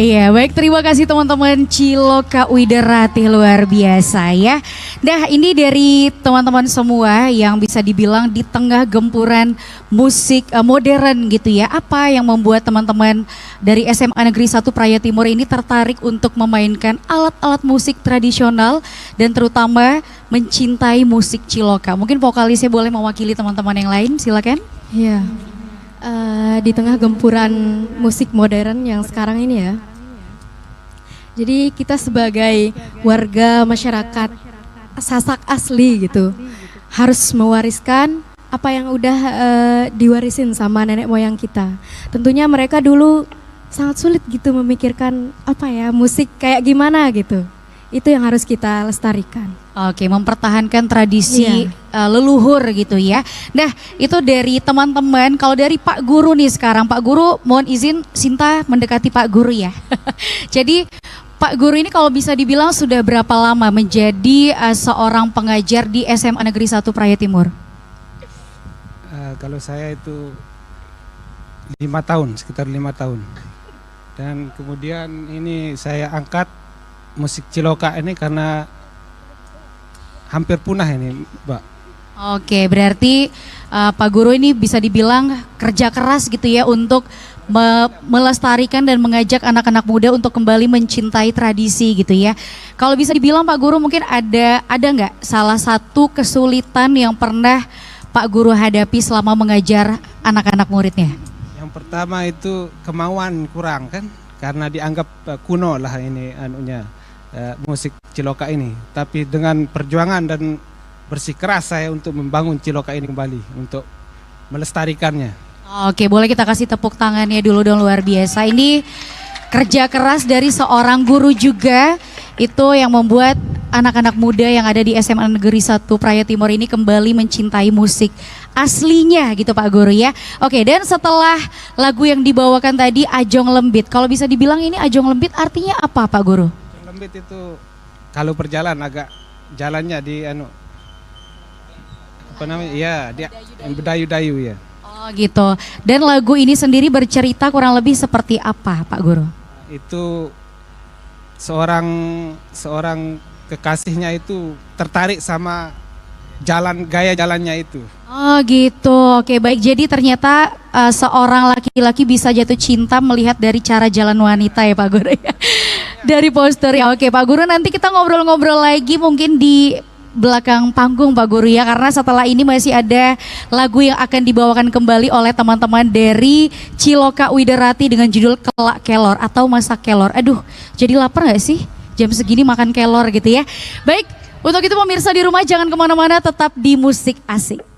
Iya, baik, terima kasih teman-teman Ciloka Widarati, luar biasa ya. Nah, ini dari teman-teman semua yang bisa dibilang di tengah gempuran musik modern gitu ya. Apa yang membuat teman-teman dari SMA Negeri 1 Praia Timur ini tertarik untuk memainkan alat-alat musik tradisional dan terutama mencintai musik Ciloka? Mungkin vokalisnya boleh mewakili teman-teman yang lain, silakan. Iya. Di tengah gempuran musik modern yang sekarang ini ya. Jadi kita sebagai warga masyarakat Sasak asli gitu harus mewariskan apa yang udah diwarisin sama nenek moyang kita. Tentunya mereka dulu sangat sulit gitu memikirkan apa ya musik kayak gimana gitu. Itu yang harus kita lestarikan. Oke, mempertahankan tradisi leluhur gitu ya. Nah, itu dari teman-teman. Kalau dari Pak Guru nih sekarang, Pak Guru mohon izin Sinta mendekati Pak Guru ya. Jadi Pak Guru ini kalau bisa dibilang sudah berapa lama menjadi seorang pengajar di SMA Negeri 1 Praia Timur? Kalau saya itu 5 tahun, sekitar 5 tahun. Dan kemudian ini saya angkat musik Ciloka ini karena hampir punah ini, Mbak. Oke, berarti Pak Guru ini bisa dibilang kerja keras gitu ya untuk melestarikan dan mengajak anak-anak muda untuk kembali mencintai tradisi gitu ya. Kalau bisa dibilang Pak Guru mungkin ada nggak salah satu kesulitan yang pernah Pak Guru hadapi selama mengajar anak-anak muridnya? Yang pertama itu kemauan kurang kan, karena dianggap kuno lah ini anunya. Musik Ciloka ini, tapi dengan perjuangan dan bersikeras saya untuk membangun Ciloka ini kembali, untuk melestarikannya. Oke, boleh kita kasih tepuk tangannya dulu dong, luar biasa. Ini kerja keras dari seorang guru juga, itu yang membuat anak-anak muda yang ada di SMA Negeri 1 Praia Timur ini kembali mencintai musik aslinya gitu Pak Guru ya. Oke, dan setelah lagu yang dibawakan tadi Ajong Lembit, kalau bisa dibilang ini Ajong Lembit artinya apa Pak Guru? Lembit itu kalau berjalan agak jalannya di apa namanya? Ya, dia berdayu-dayu ya. Oh gitu. Dan lagu ini sendiri bercerita kurang lebih seperti apa Pak Guru? Itu seorang kekasihnya itu tertarik sama gaya jalannya itu. Oh gitu. Oke, baik. Jadi ternyata seorang laki-laki bisa jatuh cinta melihat dari cara jalan wanita ya Pak Guru ya. Dari postur ya. Oke Pak Guru, nanti kita ngobrol-ngobrol lagi mungkin di belakang panggung Pak Guru ya, karena setelah ini masih ada lagu yang akan dibawakan kembali oleh teman-teman dari Ciloka Widerati dengan judul Kelak Kelor atau Masak Kelor. Aduh, jadi lapar gak sih jam segini makan kelor gitu ya. Baik, untuk itu pemirsa di rumah jangan kemana-mana, tetap di Musik Asik.